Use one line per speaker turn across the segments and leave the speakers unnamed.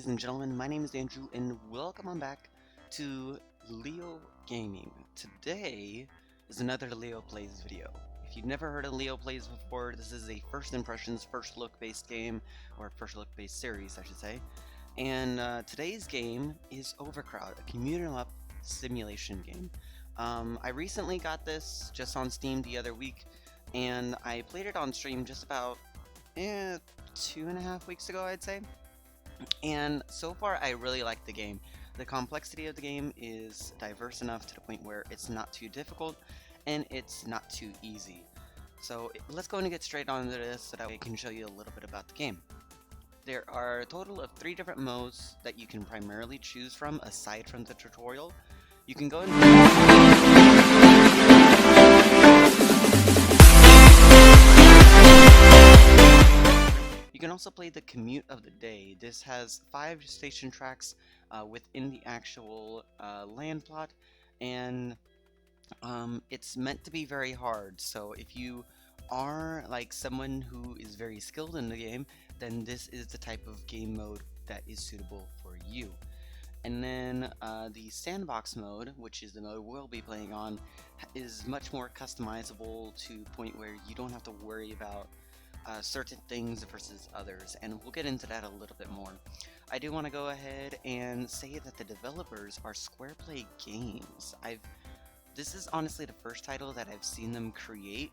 ladies and gentlemen, my name is Andrew, and welcome on back to Leo Gaming. Today is another Leo Plays video. If you've never heard of Leo Plays before, this is a first impressions, first look based game, or first look based series, I should say. And today's game is Overcrowd, a commute 'em up simulation game. I recently got this just on Steam the other week, and I played it on stream just about 2.5 weeks ago, I'd say. And so far, I really like the game. The complexity of the game is diverse enough to the point where it's not too difficult and it's not too easy. So let's go and get straight on to this so that I can show you a little bit about the game. There are a total of 3 different modes that you can primarily choose from aside from the tutorial. You can go You can also play the Commute of the Day. This has 5 station tracks within the actual land plot, and it's meant to be very hard. So if you are like someone who is very skilled in the game, then this is the type of game mode that is suitable for you. And then the sandbox mode, which is the mode we'll be playing on, is much more customizable to the point where you don't have to worry about certain things versus others, and we'll get into that a little bit more. I do want to go ahead and say that the developers are SquarePlay Games. This is honestly the first title that I've seen them create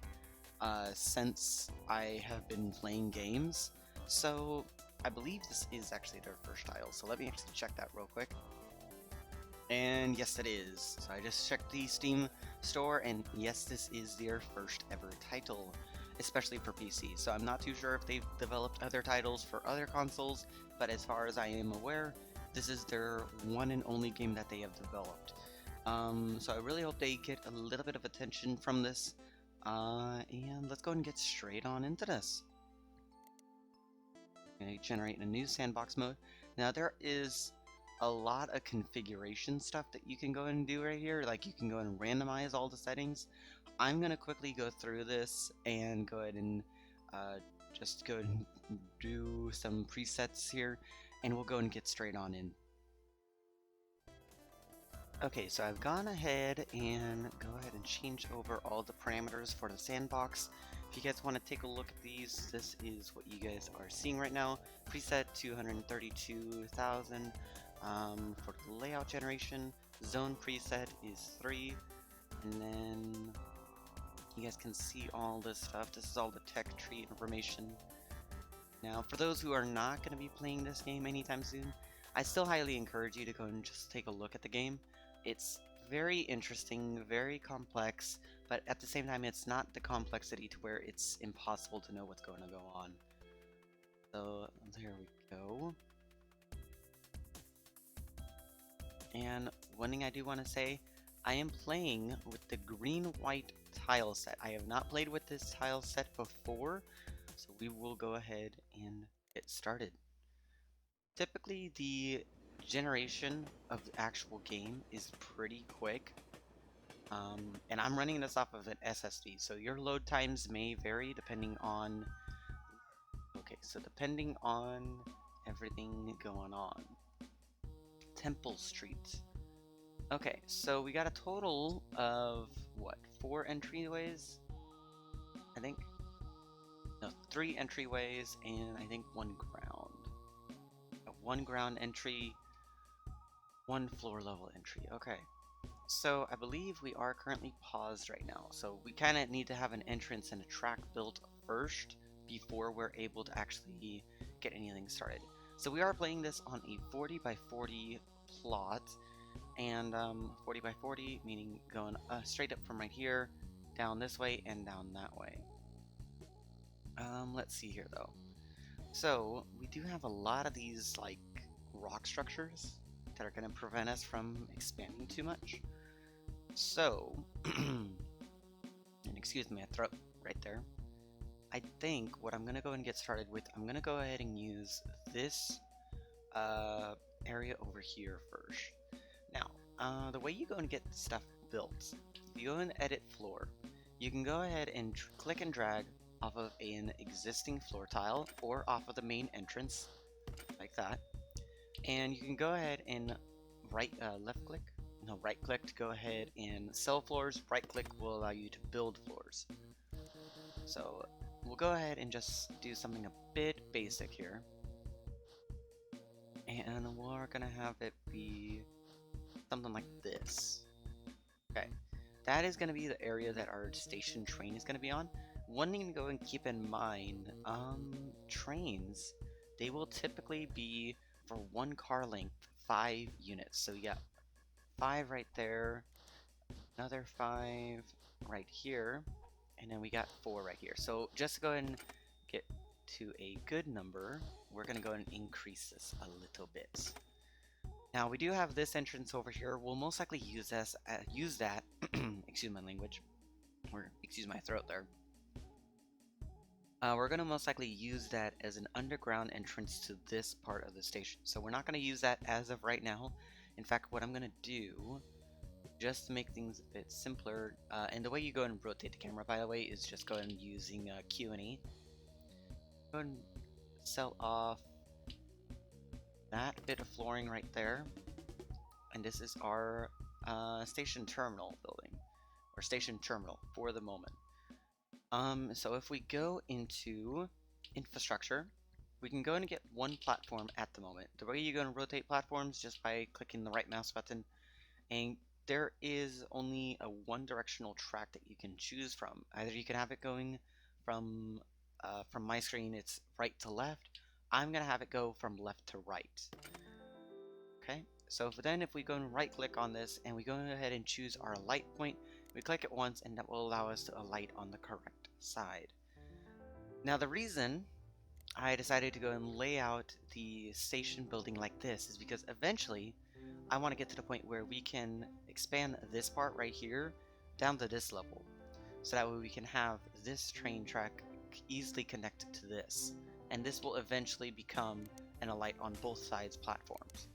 since I have been playing games, so I believe this is actually their first title, so let me actually check that real quick. And yes, it is. So I just checked the Steam store, and yes, this is their first ever title, especially for PC. So I'm not too sure if they've developed other titles for other consoles, but as far as I am aware, this is their one and only game that they have developed. So I really hope they get a little bit of attention from this, and let's go and get straight on into this. Okay, generate a new sandbox mode. Now there is a lot of configuration stuff that you can go and do right here. Like you can go and randomize all the settings. I'm gonna quickly go through this and go ahead and just go and do some presets here, and we'll go and get straight on in. Okay, so I've gone ahead and change over all the parameters for the sandbox. If you guys want to take a look at these, this is what you guys are seeing right now. Preset 232,000 for the layout generation. Zone preset is 3, and then you guys can see all this stuff. This is all the tech tree information. Now, for those who are not going to be playing this game anytime soon, I still highly encourage you to go and just take a look at the game. It's very interesting, very complex, but at the same time, it's not the complexity to where it's impossible to know what's going to go on. So, there we go. And one thing I do want to say, I am playing with the green-white tile set. I have not played with this tile set before, so we will go ahead and get started. Typically, the generation of the actual game is pretty quick, and I'm running this off of an SSD, so your load times may vary depending on everything going on. Temple Street. Okay, so we got a total of, what, 4 entryways? I think? No, 3 entryways, and I think 1 ground. 1 ground entry, 1 floor level entry. Okay, so I believe we are currently paused right now, so we kind of need to have an entrance and a track built first before we're able to actually get anything started. So we are playing this on a 40 by 40 plot, and 40 by 40 meaning going straight up from right here, down this way, and down that way. Let's see here though. So we do have a lot of these like rock structures that are going to prevent us from expanding too much. So, and excuse my throat right there. I think what I'm going to go and get started with, I'm going to go ahead and use this area over here first. Now, the way you go and get stuff built, if you go and edit floor, you can go ahead and click and drag off of an existing floor tile or off of the main entrance, like that. And you can go ahead and left click, no, right click to go ahead and sell floors. Right click will allow you to build floors. So we'll go ahead and just do something a bit basic here. And we're gonna have it be something like this. Okay, that is gonna be the area that our station train is gonna be on. One thing to go and keep in mind, trains, they will typically be for one car length, 5 units. So you got 5 right there, another 5 right here, and then we got 4 right here. So just to go ahead and get to a good number, we're gonna go and increase this a little bit. Now we do have this entrance over here. We'll most likely use that. Excuse my language, or excuse my throat there. We're gonna most likely use that as an underground entrance to this part of the station. So we're not gonna use that as of right now. In fact, what I'm gonna do, just to make things a bit simpler, and the way you go and rotate the camera, by the way, is just go ahead and using Q and E. Go ahead and sell off that bit of flooring right there, and this is our station terminal building, or station terminal for the moment. So if we go into infrastructure, we can go and get one platform at the moment. The way you're going to rotate platforms just by clicking the right mouse button, and there is only a one directional track that you can choose from. Either you can have it going from my screen, it's right to left. I'm gonna have it go from left to right. Okay, so if we go and right click on this and we go ahead and choose our light point, we click it once and that will allow us to alight on the correct side. Now the reason I decided to go and lay out the station building like this is because eventually I want to get to the point where we can expand this part right here down to this level. So that way we can have this train track easily connected to this. And this will eventually become an alight on both sides platforms.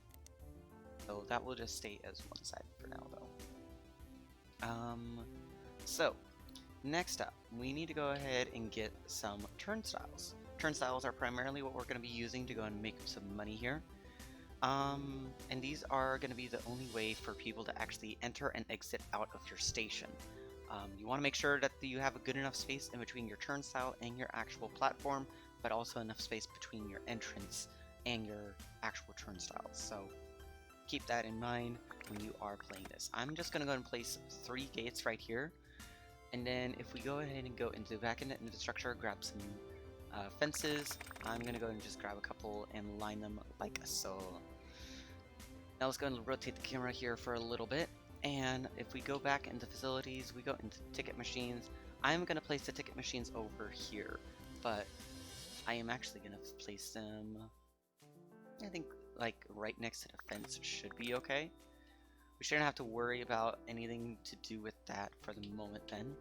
So that will just stay as one side for now though. So next up, we need to go ahead and get some turnstiles. Turnstiles are primarily what we're going to be using to go and make some money here. And these are going to be the only way for people to actually enter and exit out of your station. You want to make sure that you have a good enough space in between your turnstile and your actual platform, but also enough space between your entrance and your actual turnstiles. So keep that in mind when you are playing this. I'm just going to go and place 3 gates right here. And then if we go ahead and go into back into infrastructure, grab some fences, I'm going to go and just grab a couple and line them like so. Now let's go and rotate the camera here for a little bit. And if we go back into facilities, we go into ticket machines. I'm going to place the ticket machines over here, but I am actually going to place them, I think, like right next to the fence should be okay. We shouldn't have to worry about anything to do with that for the moment then.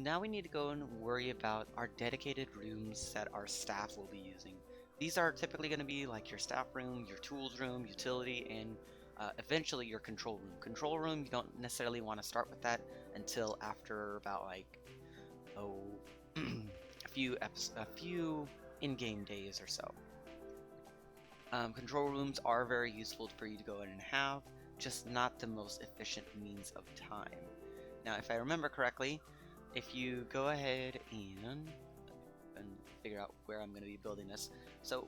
Now we need to go and worry about our dedicated rooms that our staff will be using. These are typically going to be like your staff room, your tools room, utility, and eventually your control room. Control room, you don't necessarily want to start with that until after about like, a few in-game days or so. Control rooms are very useful for you to go in and have, just not the most efficient means of time. Now, if I remember correctly, if you go ahead and figure out where I'm going to be building this. So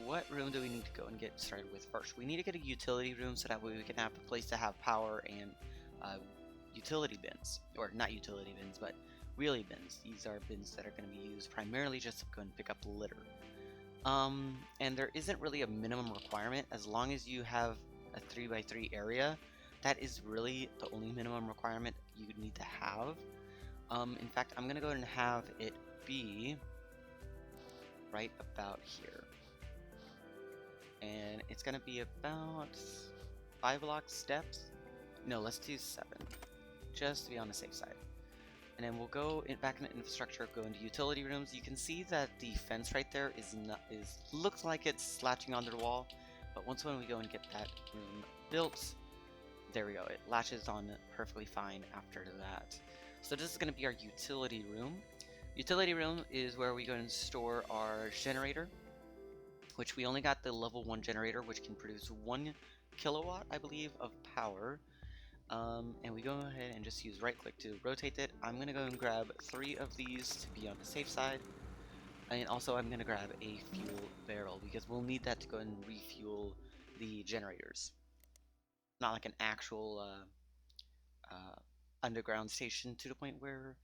what room do we need to go and get started with first? We need to get a utility room so that way we can have a place to have power and utility bins. Or not utility bins, but wheelie bins. These are bins that are going to be used primarily just to go and pick up litter. And there isn't really a minimum requirement. As long as you have a 3x3 area, that is really the only minimum requirement you need to have. In fact, I'm going to go ahead and have it be right about here. And it's going to be about 5 block steps. No, let's do 7, just to be on the safe side. And then we'll go back into infrastructure, go into utility rooms. You can see that the fence right there looks like it's latching onto the wall, but when we go and get that room built, there we go. It latches on perfectly fine after that. So this is going to be our utility room. Utility room is where we go and store our generator. which we only got the level 1 generator, which can produce 1 kilowatt, I believe, of power. And we go ahead and just use right click to rotate it. I'm gonna go and grab 3 of these to be on the safe side. And also I'm gonna grab a fuel barrel because we'll need that to go and refuel the generators. Not like an actual underground station to the point where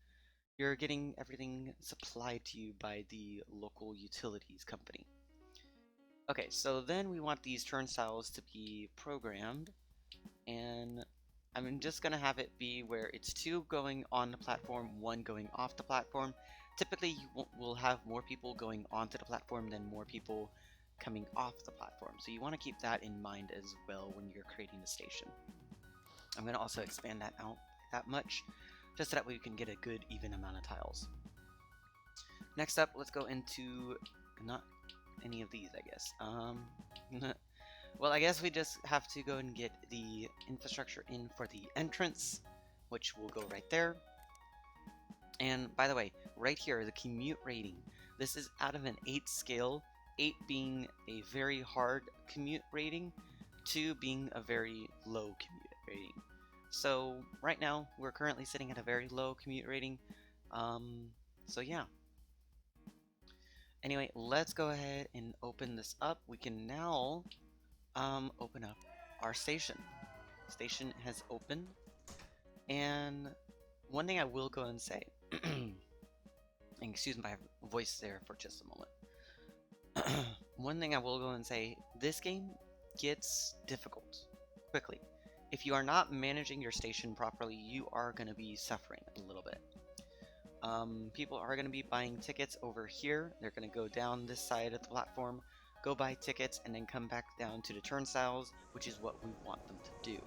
you're getting everything supplied to you by the local utilities company. Okay, so then we want these turnstiles to be programmed, and I'm just gonna have it be where it's 2 going on the platform, 1 going off the platform. Typically, you will have more people going onto the platform than more people coming off the platform, so you want to keep that in mind as well when you're creating the station. I'm gonna also expand that out that much, just so that we can get a good even amount of tiles. Next up, let's go into not any of these, I guess. Well, I guess we just have to go and get the infrastructure in for the entrance, which will go right there. And by the way, right here, the commute rating. This is out of an 8 scale, 8 being a very hard commute rating, 2 being a very low commute rating. So right now, we're currently sitting at a very low commute rating. So yeah. Anyway, let's go ahead and open this up. We can now open up our station. Station has opened, and one thing I will go and say, and excuse my voice there for just a moment. One thing I will go and say, this game gets difficult quickly. If you are not managing your station properly, you are going to be suffering a little bit. People are going to be buying tickets over here. They're going to go down this side of the platform, go buy tickets, and then come back down to the turnstiles, which is what we want them to do.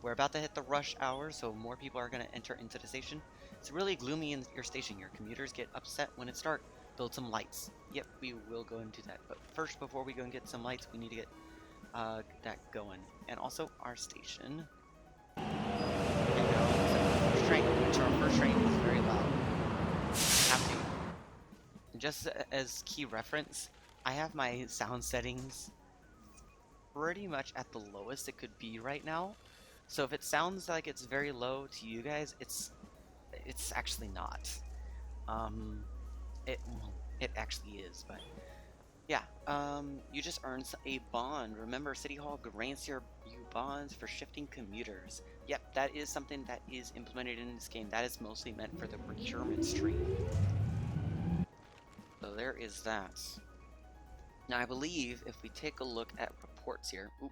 We're about to hit the rush hour, so more people are going to enter into the station. It's really gloomy in your station. Your commuters get upset when it's dark. Build some lights. Yep, we will go and do that. But first, before we go and get some lights, we need to get that going. And also, our station. Okay, now, first train, which our first train is very loud. Have to. Just as key reference, I have my sound settings pretty much at the lowest it could be right now. So if it sounds like it's very low to you guys, it's actually not. It actually is, but yeah. You just earned a bond. Remember, City Hall grants you bonds for shifting commuters. Yep, that is something that is implemented in this game. That is mostly meant for the procurement stream. So there is that. Now I believe if we take a look at reports here, oop,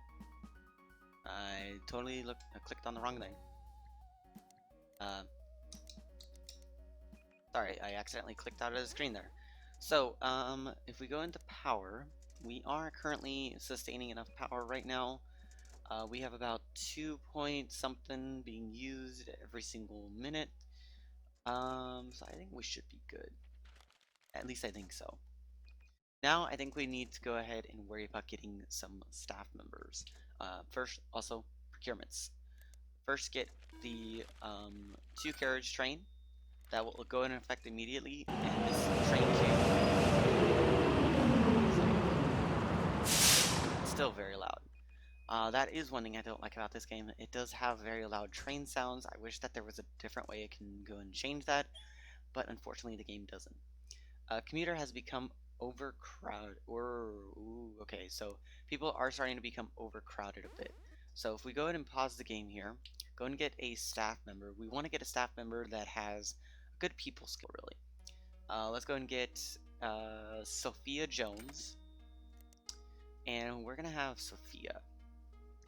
I totally clicked on the wrong thing. Sorry, I accidentally clicked out of the screen there. So, if we go into power, we are currently sustaining enough power right now. We have about 2 point something being used every single minute. So I think we should be good. At least I think so. Now I think we need to go ahead and worry about getting some staff members. First, also procurements. First, get the 2 carriage train. That will go into effect immediately, and this train queue. Still very loud. That is one thing I don't like about this game. It does have very loud train sounds. I wish that there was a different way I can go and change that, but unfortunately the game doesn't. Commuter has become overcrowded. Okay, so people are starting to become overcrowded a bit. So if we go ahead and pause the game here, go and get a staff member. We want to get a staff member that has good people skill, really. Let's go and get Sophia Jones, and we're gonna have Sophia.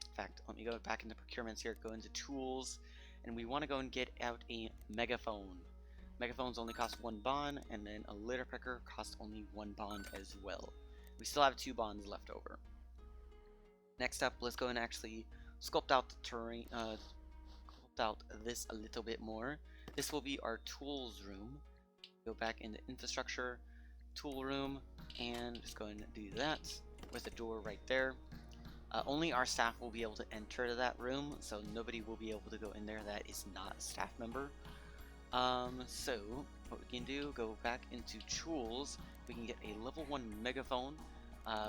In fact, let me go back into procurements here, go into tools, and we want to go and get out a megaphone. Megaphones only cost 1 bond, and then a litter picker costs only 1 bond as well. We still have 2 bonds left over. Next up, let's go and actually sculpt out the terrain, sculpt out this a little bit more. This will be our tools room. Go back into infrastructure, tool room, and just go and do that with a door right there. Only our staff will be able to enter that room, so nobody will be able to go in there that is not a staff member. So what we can do, go back into tools. We can get a level 1 megaphone.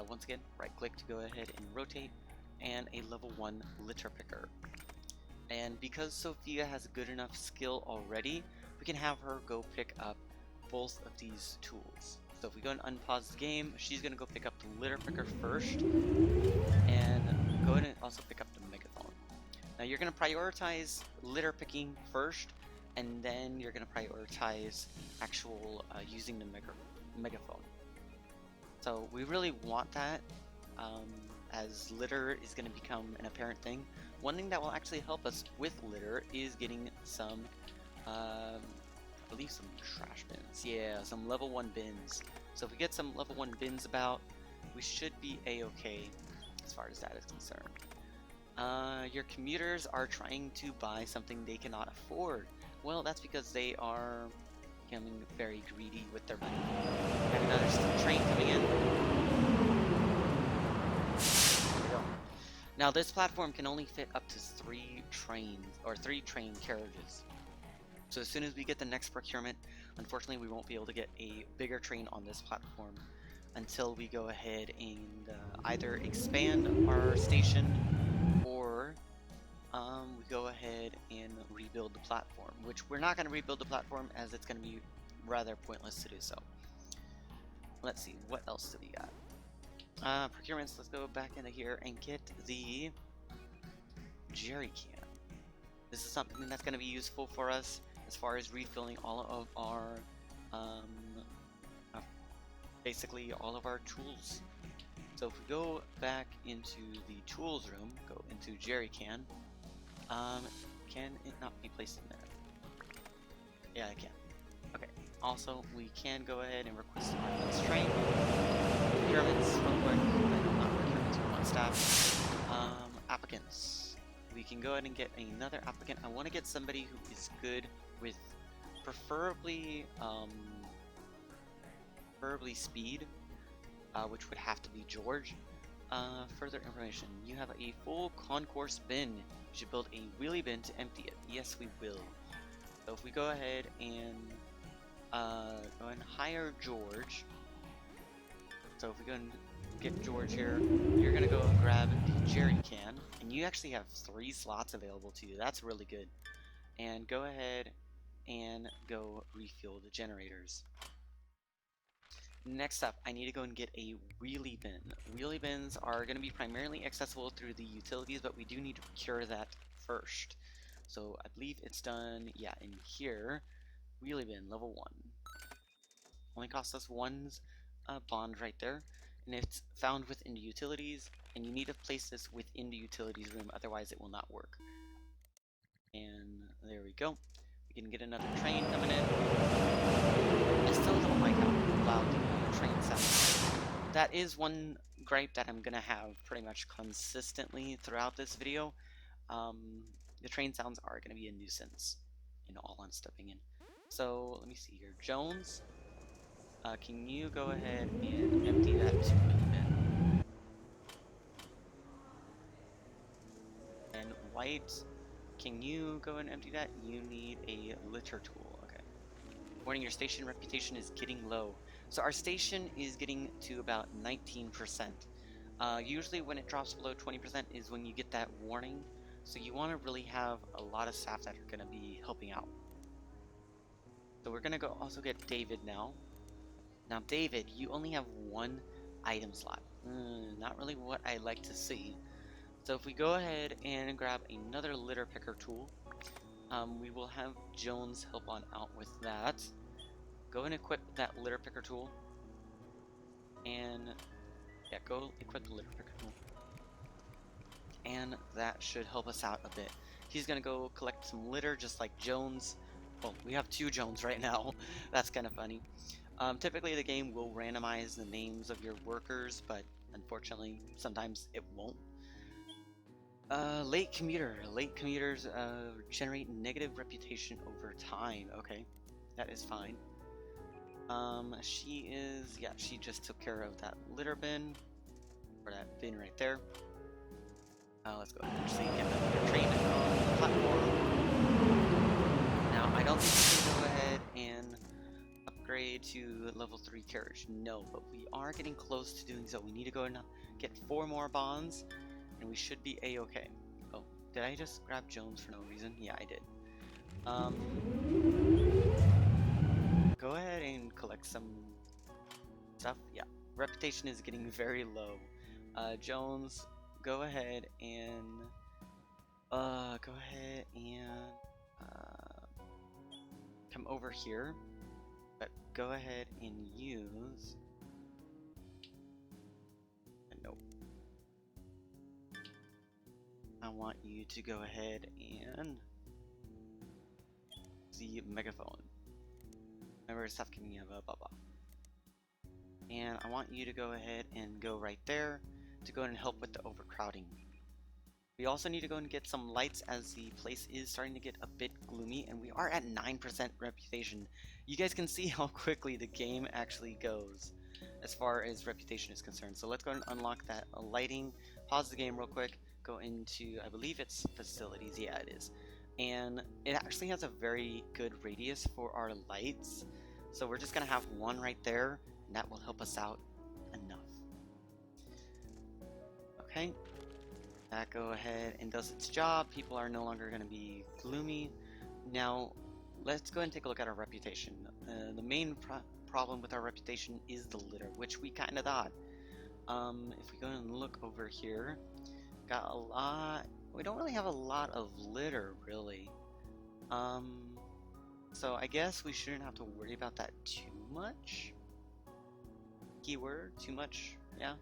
Once again, right click to go ahead and rotate, and a level 1 litter picker. And because Sophia has good enough skill already, we can have her go pick up both of these tools. So if we go and unpause the game, she's going to go pick up the litter picker first, and go ahead and also pick up the megaphone. Now you're going to prioritize litter picking first, and then you're going to prioritize actual using the megaphone. So we really want that, as litter is going to become an apparent thing. One thing that will actually help us with litter is getting some, I believe some trash bins. Yeah, some level 1 bins. So if we get some level 1 bins about, we should be a-okay as far as that is concerned. Your commuters are trying to buy something they cannot afford. Well, that's because they are becoming very greedy with their money. Got another train coming in. There we go. Now this platform can only fit up to 3 trains, or 3 train carriages. So as soon as we get the next procurement, unfortunately we won't be able to get a bigger train on this platform until we go ahead and either expand our station, or we go ahead and rebuild the platform, which we're not going to rebuild the platform as it's going to be rather pointless to do so. Let's see, what else do we got? Procurements, let's go back into here and get the jerry can. This is something that's going to be useful for us as far as refilling all of our, basically all of our tools. So if we go back into the tools room, go into jerry can, can it not be placed in there? Yeah, it can. Okay. Also, we can go ahead and request our next train. Procurements, real quick. Not procurements, we want staff. Applicants. We can go ahead and get another applicant. I want to get somebody who is good with preferably speed, which would have to be George. Further information. You have a full concourse bin. You should build a wheelie bin to empty it. Yes, we will. So if we go ahead and go and hire George. So if we go and get George here, you're gonna go and grab the jerry can, and you actually have 3 slots available to you. That's really good. And go ahead and go refuel the generators. Next up, I need to go and get a wheelie bin. Wheelie bins are going to be primarily accessible through the utilities, but we do need to procure that first. So I believe it's done, yeah, in here. Wheelie bin, level 1. Only costs us 1 bond right there. And it's found within the utilities, and you need to place this within the utilities room, otherwise it will not work. And there we go. We can get another train coming in. I still don't like how loud the train sounds. That is one gripe that I'm gonna have pretty much consistently throughout this video. The train sounds are gonna be a nuisance, in all honesty. So let me see here. Jones, can you go ahead and empty that to the bin? And White, can you go and empty that? You need a litter tool. Okay. Warning, your station reputation is getting low. So our station is getting to about 19%. Usually when it drops below 20% is when you get that warning. So you want to really have a lot of staff that are going to be helping out. So we're going to go also get David now. Now David, you only have 1 item slot. Not really what I like to see. So if we go ahead and grab another litter picker tool, we will have Jones help on out with that. Go and equip that litter picker tool. And yeah, go equip the litter picker tool. And that should help us out a bit. He's gonna go collect some litter just like Jones. Well, we have 2 Jones right now. That's kind of funny. Typically the game will randomize the names of your workers, but unfortunately sometimes it won't. Late commuter. Late commuters generate negative reputation over time. Okay, that is fine. She just took care of that litter bin, or that bin right there. Let's go ahead and actually get another train on the platform. Now, I don't think we can go ahead and upgrade upgrade to level 3 carriage? No, but we are getting close to doing so. We need to go and get 4 more bonds, and we should be a-okay. Oh, did I just grab Jones for no reason? Yeah, I did. Go ahead and collect some stuff. Yeah, reputation is getting very low. Jones, go ahead and come over here, but go ahead and use. Nope. I want you to go ahead and the megaphone. Remember, stuff giving you a blah blah. And I want you to go ahead and go right there to go and help with the overcrowding. We also need to go and get some lights as the place is starting to get a bit gloomy, and we are at 9% reputation. You guys can see how quickly the game actually goes as far as reputation is concerned. So let's go and unlock that lighting, pause the game real quick, go into, I believe it's facilities, yeah it is. And it actually has a very good radius for our lights. So we're just gonna have one right there, and that will help us out enough. Okay. That go ahead and does its job. People are no longer going to be gloomy. Now, let's go and take a look at our reputation. The main problem with our reputation is the litter, which we kind of thought. If we go and look over here, got a lot. We don't really have a lot of litter, really. So I guess we shouldn't have to worry about that too much. Keyword, too much, yeah.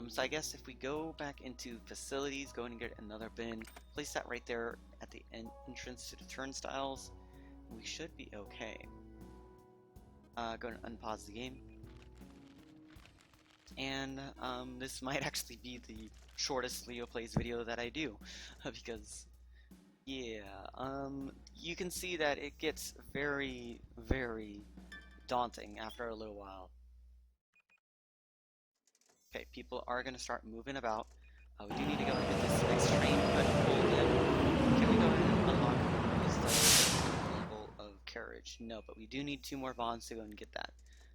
So I guess if we go back into facilities, go and get another bin, place that right there at the entrance to the turnstiles, we should be okay. Go and unpause the game. And this might actually be the shortest Leo Plays video that I do, because yeah, you can see that it gets very, very daunting after a little while. Okay, people are going to start moving about. We do need to go and get this next train, but hold it. Can we go ahead and unlock this level of carriage? No, but we do need 2 more bonds to go and get that.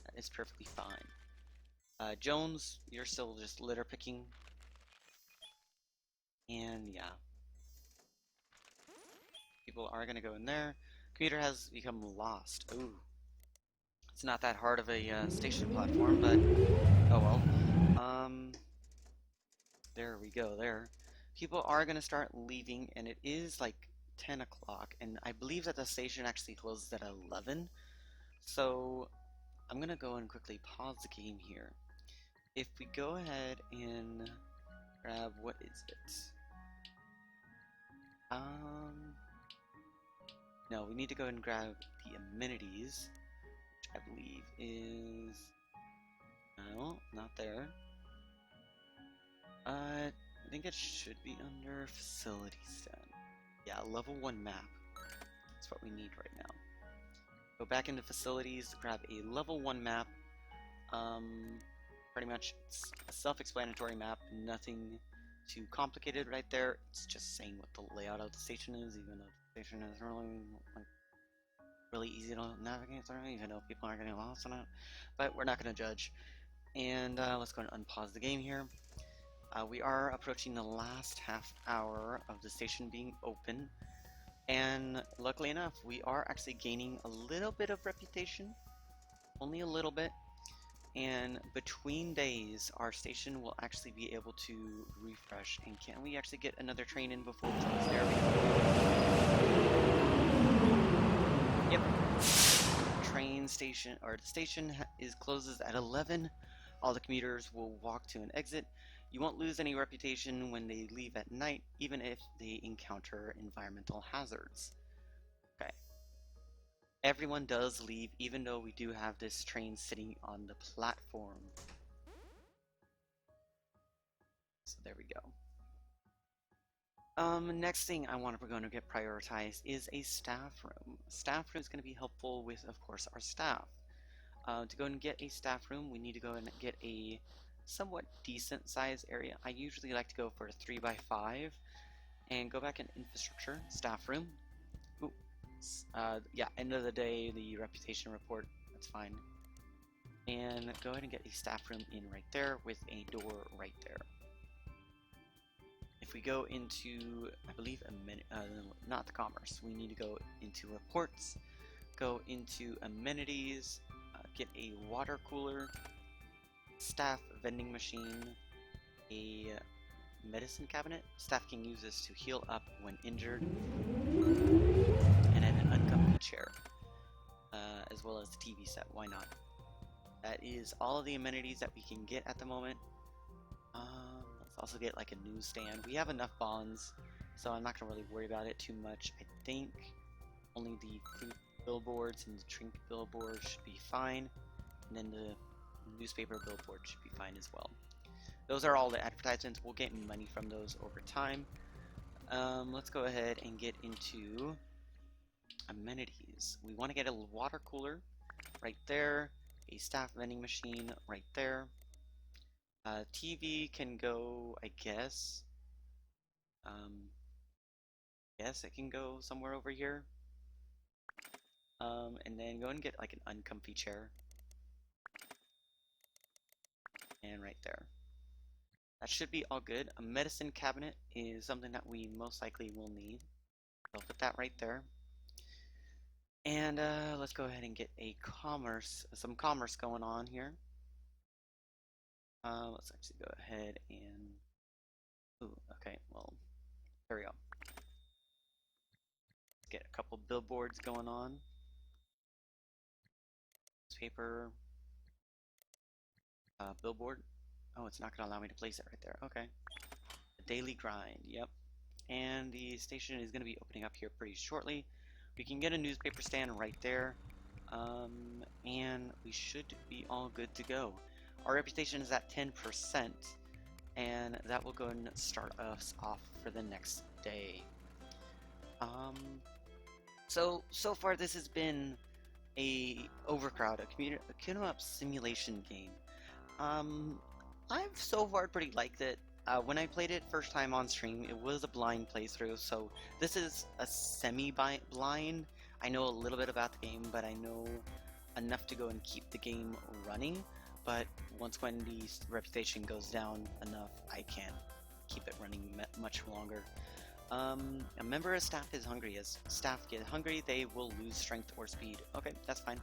That is perfectly fine. Jones, you're still just litter picking. And yeah. People are going to go in there. Commuter has become lost. Ooh. It's not that hard of a station platform, but oh well. There we go, there. People are going to start leaving, and it is like 10 o'clock, and I believe that the station actually closes at 11. So I'm going to go and quickly pause the game here. If we go ahead and grab, what is it? No, we need to go and grab the amenities, which I believe is, no, not there. I think it should be under facilities then. Yeah, level 1 map. That's what we need right now. Go back into facilities, grab a level 1 map. Pretty much it's a self-explanatory map, nothing too complicated right there. It's just saying what the layout of the station is, even though the station is really easy to navigate through, even though people aren't getting lost on it. But we're not going to judge. And let's go and unpause the game here. We are approaching the last half hour of the station being open, and luckily enough, we are actually gaining a little bit of reputation, only a little bit, and between days, our station will actually be able to refresh. And can we actually get another train in before we close? There we go. Yep. Train station, or the station closes at 11. All the commuters will walk to an exit. You won't lose any reputation when they leave at night, even if they encounter environmental hazards. Okay. Everyone does leave, even though we do have this train sitting on the platform. So there we go. Next thing we're going to get prioritized is a staff room. Staff room is going to be helpful with, of course, our staff. To go and get a staff room, we need to go and get a somewhat decent size area. I usually like to go for a 3x5 and go back in infrastructure, staff room. Ooh. Yeah, end of the day, the reputation report That's fine. And go ahead and get a staff room in right there with a door right there. If we go into, I believe, not the commerce, we need to go into reports, go into amenities, get a water cooler, staff vending machine, a medicine cabinet. Staff can use this to heal up when injured, and then an uncomfy chair, as well as the TV set. Why not? That is all of the amenities that we can get at the moment. Let's also get like a newsstand. We have enough bonds, so I'm not gonna really worry about it too much. I think only the food billboards and the drink billboards should be fine, and then the newspaper billboard should be fine as well. Those are all the advertisements. We'll get money from those over time. Let's go ahead and get into amenities. We want to get a water cooler right there, a staff vending machine right there. TV can go, I guess. Yes, it can go somewhere over here. And then go and get like an uncomfy chair. And right there. That should be all good. A medicine cabinet is something that we most likely will need. So I'll put that right there. And let's go ahead and get some commerce going on here. Let's actually go ahead and, ooh, okay, well, there we go. Let's get a couple billboards going on. Newspaper, billboard. Oh, it's not gonna allow me to place it right there. Okay. The daily grind, yep. And the station is gonna be opening up here pretty shortly. We can get a newspaper stand right there. And we should be all good to go. Our reputation is at 10%, and that will go and start us off for the next day. So far this has been a Overcrowd, a co-op simulation game. I've so far pretty liked it. When I played it first time on stream, it was a blind playthrough, so this is a semi-blind. I know a little bit about the game, but I know enough to go and keep the game running. But once when the reputation goes down enough, I can't keep it running much longer. A member of staff is hungry. As staff get hungry, they will lose strength or speed. Okay, that's fine.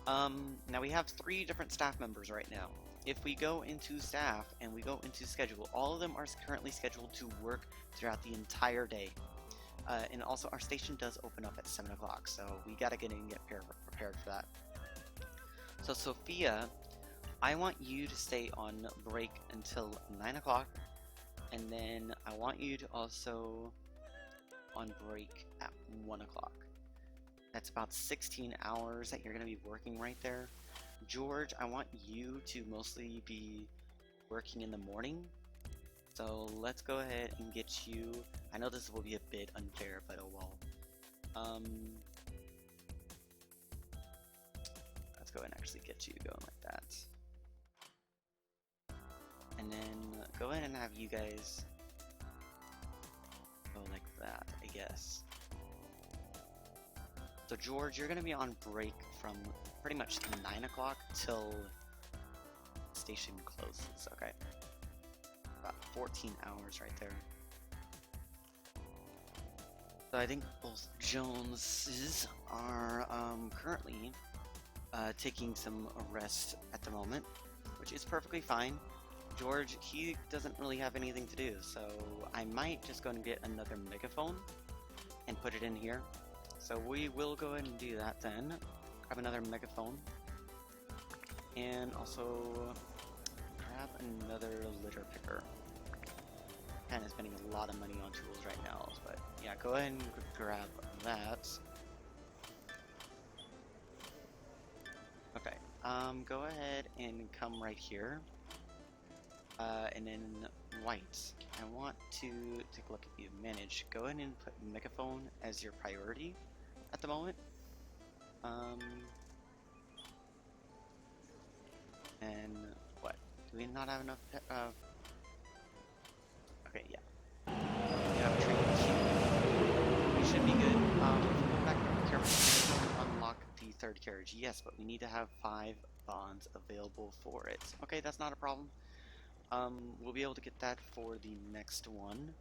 Now we have 3 different staff members right now. If we go into staff and we go into schedule, all of them are currently scheduled to work throughout the entire day. And also our station does open up at 7 o'clock, so we gotta get in and get prepared for that. So Sophia, I want you to stay on break until 9 o'clock, and then I want you to also on break at 1 o'clock. That's about 16 hours that you're gonna be working right there. George, I want you to mostly be working in the morning. So let's go ahead and get you. I know this will be a bit unfair, but oh well. Let's go ahead and actually get you going like that. And then go ahead and have you guys go like that, I guess. So George, you're gonna be on break from pretty much 9 o'clock till station closes, okay? About 14 hours right there. So I think both Joneses are currently taking some rest at the moment, which is perfectly fine. George, he doesn't really have anything to do, so I might just go and get another megaphone and put it in here. So we will go ahead and do that then. Grab another megaphone. And also grab another litter picker. Kind of spending a lot of money on tools right now, but yeah, go ahead and grab that. Okay, go ahead and come right here. And then White, I want to take a look at you. Manage. Go ahead and put megaphone as your priority at the moment. And what? Do we not have enough? Okay, yeah. We have a trade. We should be good. If we go back here, we can unlock the third carriage. Yes, but we need to have 5 bonds available for it. Okay, that's not a problem. We'll be able to get that for the next one.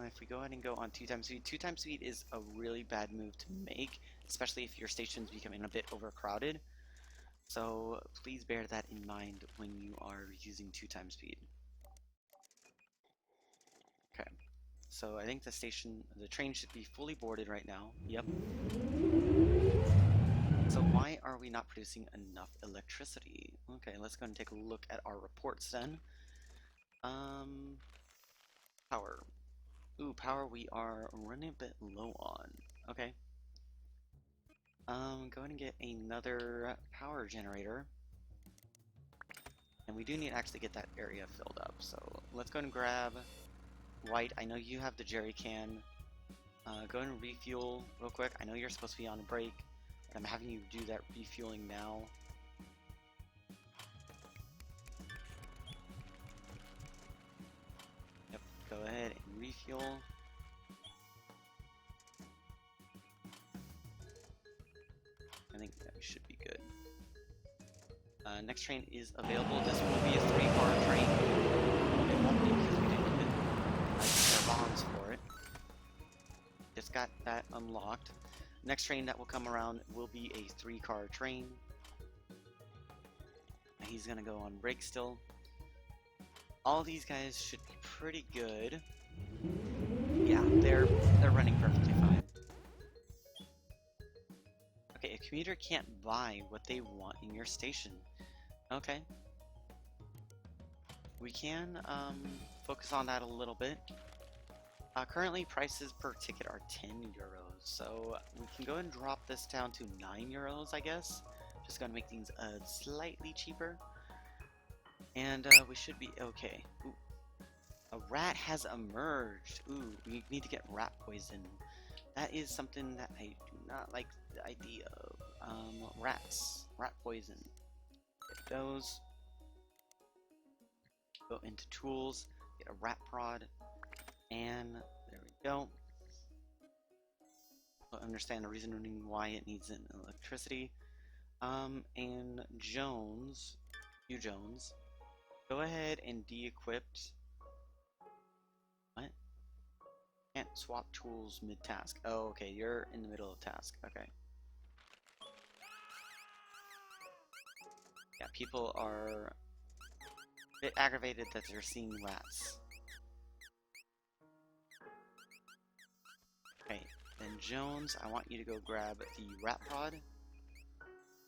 If we go ahead and go on 2 times speed, 2 times speed is a really bad move to make, especially if your station's becoming a bit overcrowded. So please bear that in mind when you are using 2 times speed. Okay, so I think the train should be fully boarded right now. Yep. So why are we not producing enough electricity? Okay, let's go and take a look at our reports then. Power. Ooh, power we are running a bit low on. Okay. Go ahead and get another power generator. And we do need to actually get that area filled up. So let's go and grab White. I know you have the jerry can. Go ahead and refuel real quick. I know you're supposed to be on a break. I'm having you do that refueling now. Yep, go ahead and refuel. I think that should be good. Next train is available. This will be a 3-car train. It won't be because we didn't get our bombs for it. Just got that unlocked. Next train that will come around will be a 3-car train. He's gonna go on break still. All these guys should be pretty good. Yeah, they're running perfectly fine. Okay, a commuter can't buy what they want in your station. Okay. We can focus on that a little bit. Currently, prices per ticket are 10 euros, so we can go and drop this down to 9 euros, I guess. Just gonna make things slightly cheaper. And we should be okay. Ooh. A rat has emerged. Ooh, we need to get rat poison. That is something that I do not like the idea of. Rats. Rat poison. Get those. Go into tools. Get a rat prod. And there we go. We'll understand the reasoning why it needs an electricity. And Jones. You Jones. Go ahead and de-equip. What? Can't swap tools mid-task. Oh, okay, you're in the middle of task. Okay. Yeah, people are a bit aggravated that they're seeing rats. Okay, then Jones, I want you to go grab the rat prod.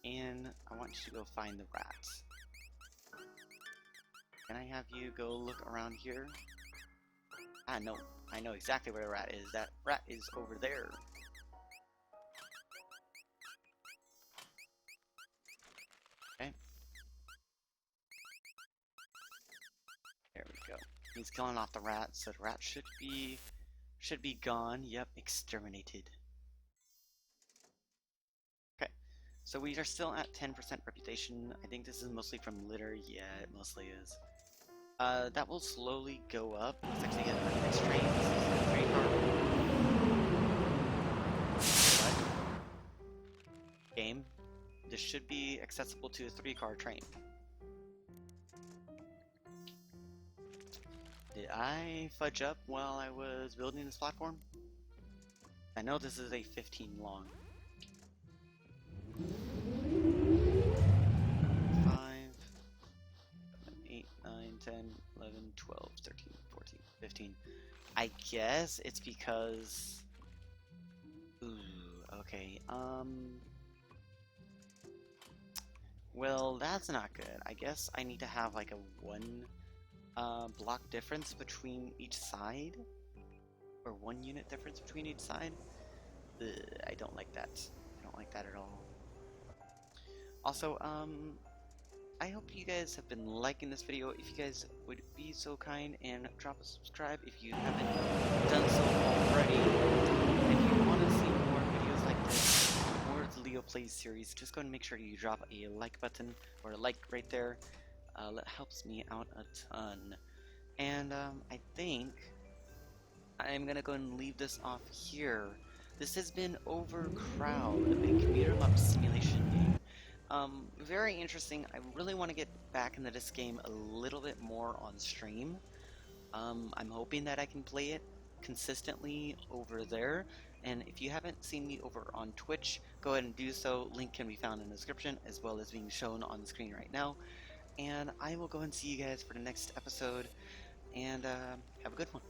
And I want you to go find the rats. Can I have you go look around here? Ah, no. I know exactly where the rat is. That rat is over there. Okay. There we go. He's killing off the rat, so the rat should be gone. Yep, exterminated. Okay. So we are still at 10% reputation. I think this is mostly from litter. Yeah, it mostly is. That will slowly go up. Let's actually get our next train. This is a train car. What? Game. This should be accessible to a 3-car train. Did I fudge up while I was building this platform? I know this is a 15 long. 5, 8, 9, 10, 11, 12, 13, 14, 15. I guess it's because... Ooh, okay, well, that's not good. I guess I need to have like a 1 block difference between each side? Or 1 unit difference between each side? Ugh, I don't like that. I don't like that at all. Also, I hope you guys have been liking this video. If you guys would be so kind and drop a subscribe if you haven't done so already. If you want to see more videos like this, more of the Leo Plays series, just go and make sure you drop a like button or a like right there. That helps me out a ton. And I think I'm gonna go and leave this off here. This has been Overcrowd, a commuter map simulation game. Very interesting. I really want to get back into this game a little bit more on stream. I'm hoping that I can play it consistently over there. And if you haven't seen me over on Twitch, go ahead and do so. Link can be found in the description as well as being shown on the screen right now. And I will go and see you guys for the next episode. And have a good one.